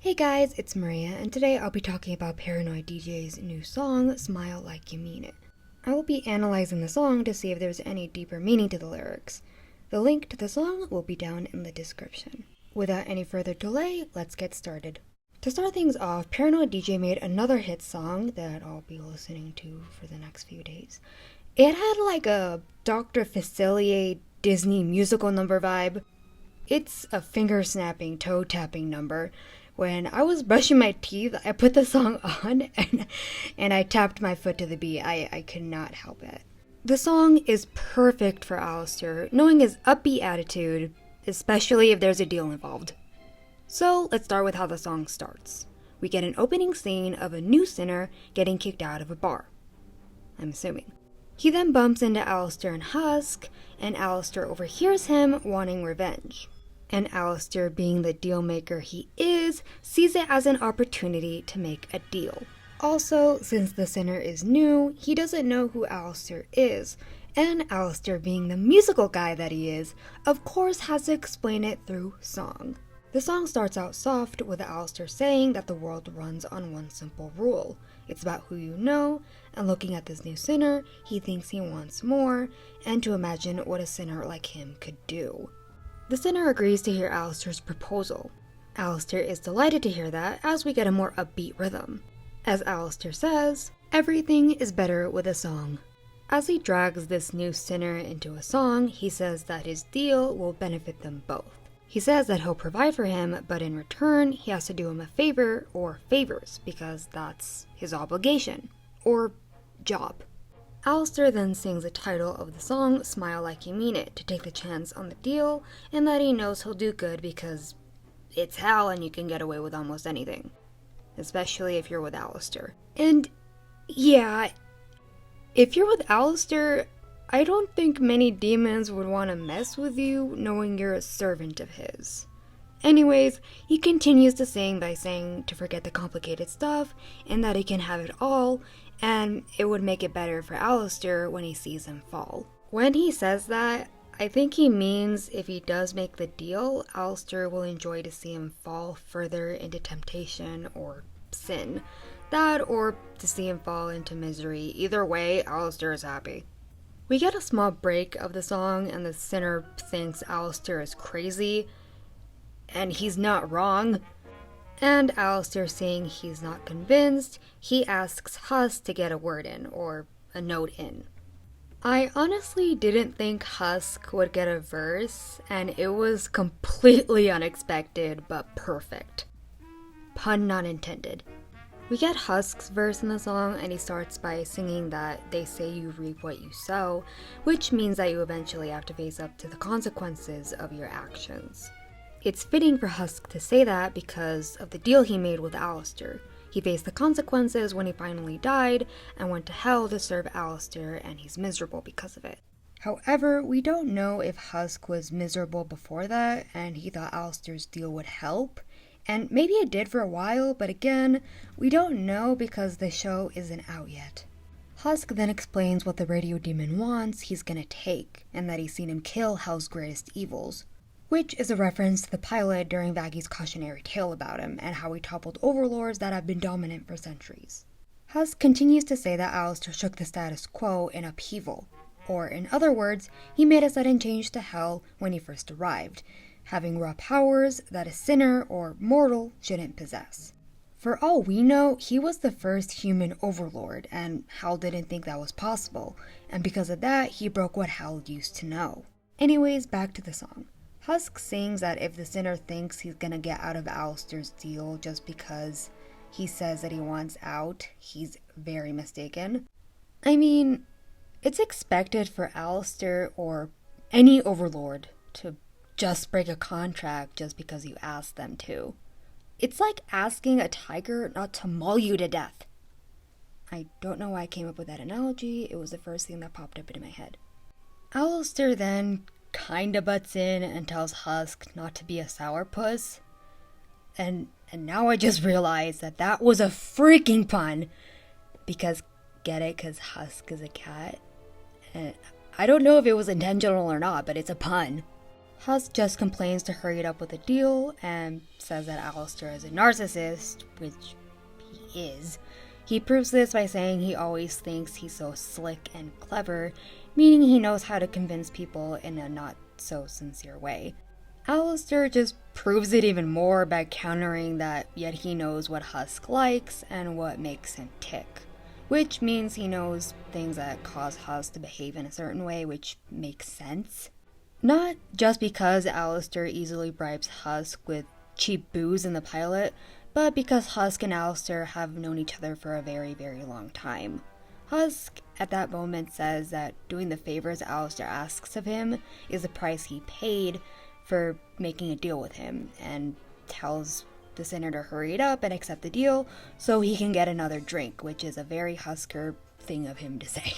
Hey guys, it's Maria, and today I'll be talking about PARANOiD DJ's new song, Smile Like You Mean It. I will be analyzing the song to see if there's any deeper meaning to the lyrics. The link to the song will be down in the description. Without any further delay, let's get started. To start things off, PARANOiD DJ made another hit song that I'll be listening to for the next few days. It had like a Dr. Facilier Disney musical number vibe. It's a finger-snapping, toe-tapping number. When I was brushing my teeth, I put the song on and I tapped my foot to the beat. I could not help it. The song is perfect for Alastor, knowing his upbeat attitude, especially if there's a deal involved. So let's start with how the song starts. We get an opening scene of a new sinner getting kicked out of a bar. I'm assuming. He then bumps into Alastor and Husk, and Alastor overhears him wanting revenge. And Alastor, being the deal maker he is, sees it as an opportunity to make a deal. Also, since the sinner is new, he doesn't know who Alastor is, and Alastor, being the musical guy that he is, of course has to explain it through song. The song starts out soft with Alastor saying that the world runs on one simple rule. It's about who you know, and looking at this new sinner, he thinks he wants more, and to imagine what a sinner like him could do. The sinner agrees to hear Alastor's proposal. Alastor is delighted to hear that as we get a more upbeat rhythm. As Alastor says, everything is better with a song. As he drags this new sinner into a song, he says that his deal will benefit them both. He says that he'll provide for him, but in return, he has to do him a favor or favors because that's his obligation or job. Alastor then sings the title of the song, Smile Like You Mean It, to take the chance on the deal and that he knows he'll do good because it's hell and you can get away with almost anything. Especially if you're with Alastor. And yeah, if you're with Alastor, I don't think many demons would want to mess with you knowing you're a servant of his. Anyways, he continues to sing by saying to forget the complicated stuff and that he can have it all, and it would make it better for Alastor when he sees him fall. When he says that, I think he means if he does make the deal, Alastor will enjoy to see him fall further into temptation or sin. That or to see him fall into misery. Either way, Alastor is happy. We get a small break of the song and the sinner thinks Alastor is crazy, and he's not wrong. And Alastor, saying he's not convinced, he asks Husk to get a word in, or a note in. I honestly didn't think Husk would get a verse, and it was completely unexpected, but perfect. Pun not intended. We get Husk's verse in the song, and he starts by singing that they say you reap what you sow, which means that you eventually have to face up to the consequences of your actions. It's fitting for Husk to say that because of the deal he made with Alastor. He faced the consequences when he finally died and went to hell to serve Alastor, and he's miserable because of it. However, we don't know if Husk was miserable before that and he thought Alastor's deal would help. And maybe it did for a while, but again, we don't know because the show isn't out yet. Husk then explains what the radio demon wants he's gonna take, and that he's seen him kill Hell's greatest evils, which is a reference to the pilot during Vaggy's cautionary tale about him, and how he toppled overlords that have been dominant for centuries. Husk continues to say that Alastor shook the status quo in upheaval, or in other words, he made a sudden change to Hell when he first arrived, having raw powers that a sinner or mortal shouldn't possess. For all we know, he was the first human overlord, and Hell didn't think that was possible, and because of that, he broke what Hell used to know. Anyways, back to the song. Husk sings that if the sinner thinks he's gonna get out of Alastor's deal just because he says that he wants out, he's very mistaken. I mean, it's expected for Alastor or any overlord to just break a contract just because you ask them to. It's like asking a tiger not to maul you to death. I don't know why I came up with that analogy, it was the first thing that popped up into my head. Alastor then kinda butts in and tells Husk not to be a sourpuss. And now I just realized that was a freaking pun. Because, get it? Because Husk is a cat. And I don't know if it was intentional or not, but it's a pun. Husk just complains to hurry it up with a deal and says that Alastor is a narcissist, which he is. He proves this by saying he always thinks he's so slick and clever, meaning he knows how to convince people in a not so sincere way. Alastor just proves it even more by countering that yet he knows what Husk likes and what makes him tick, which means he knows things that cause Husk to behave in a certain way, which makes sense. Not just because Alastor easily bribes Husk with cheap booze in the pilot, but because Husk and Alastor have known each other for a very, very long time. Husk at that moment says that doing the favors Alastor asks of him is the price he paid for making a deal with him, and tells the sinner to hurry it up and accept the deal so he can get another drink, which is a very Husker thing of him to say.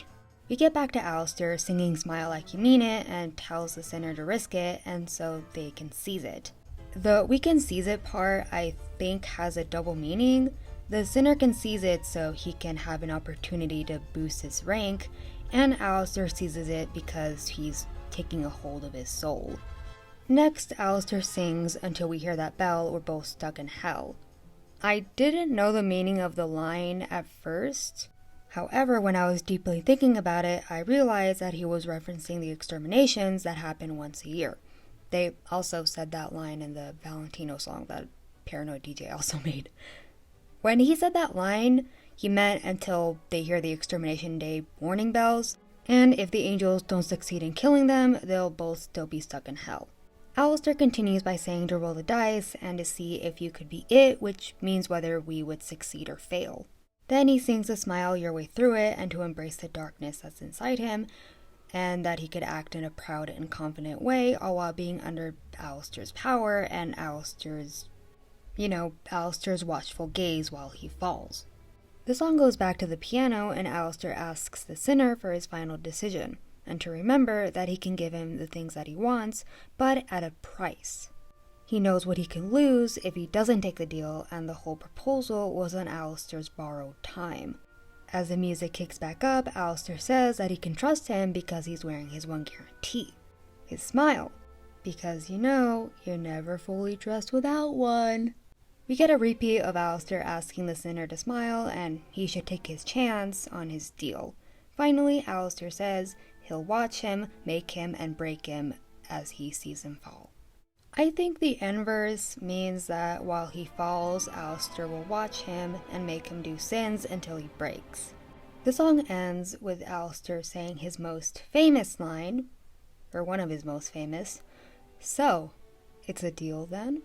We get back to Alastor singing Smile Like You Mean It and tells the sinner to risk it and so they can seize it. The we can seize it part I think has a double meaning. The sinner can seize it so he can have an opportunity to boost his rank, and Alastor seizes it because he's taking a hold of his soul. Next, Alastor sings until we hear that bell, we're both stuck in hell. I didn't know the meaning of the line at first. However, when I was deeply thinking about it, I realized that he was referencing the exterminations that happen once a year. They also said that line in the Valentino song that PARANOiD DJ also made. When he said that line, he meant until they hear the extermination day warning bells, and if the angels don't succeed in killing them, they'll both still be stuck in hell. Alastor continues by saying to roll the dice and to see if you could be it, which means whether we would succeed or fail. Then he sings to smile your way through it and to embrace the darkness that's inside him, and that he could act in a proud and confident way, all while being under Alastor's power and Alastor's watchful gaze while he falls. The song goes back to the piano and Alastor asks the sinner for his final decision, and to remember that he can give him the things that he wants, but at a price. He knows what he can lose if he doesn't take the deal, and the whole proposal was on Alastor's borrowed time. As the music kicks back up, Alastor says that he can trust him because he's wearing his one guarantee, his smile, because you're never fully trust without one. We get a repeat of Alastor asking the sinner to smile, and he should take his chance on his deal. Finally, Alastor says he'll watch him, make him, and break him as he sees him fall. I think the end verse means that while he falls, Alastor will watch him and make him do sins until he breaks. The song ends with Alastor saying his most famous line, or one of his most famous, "So, it's a deal then?"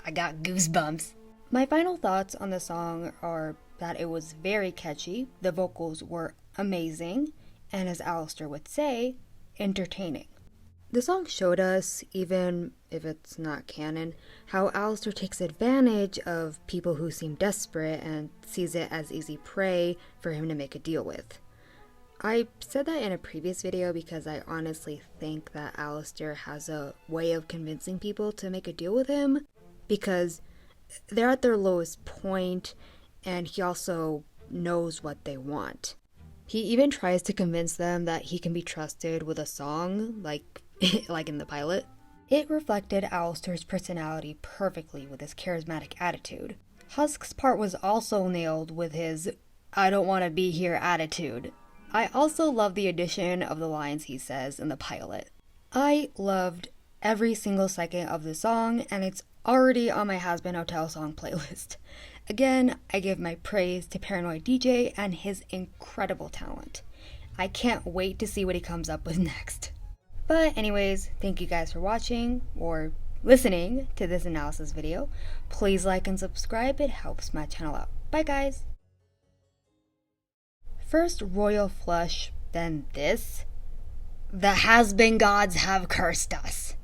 I got goosebumps. My final thoughts on the song are that it was very catchy, the vocals were amazing, and as Alastor would say, entertaining. The song showed us, even if it's not canon, how Alastor takes advantage of people who seem desperate and sees it as easy prey for him to make a deal with. I said that in a previous video because I honestly think that Alastor has a way of convincing people to make a deal with him because they're at their lowest point and he also knows what they want. He even tries to convince them that he can be trusted with a song, like in the pilot. It reflected Alastor's personality perfectly with his charismatic attitude. Husk's part was also nailed with his "I don't want to be here" attitude. I also love the addition of the lines he says in the pilot. I loved every single second of the song, and it's already on my Hazbin Hotel song playlist. Again, I give my praise to PARANOiD DJ and his incredible talent. I can't wait to see what he comes up with next. But anyways, thank you guys for watching or listening to this analysis video. Please like and subscribe, it helps my channel out. Bye guys! First royal flush, then this. The Hazbin gods have cursed us.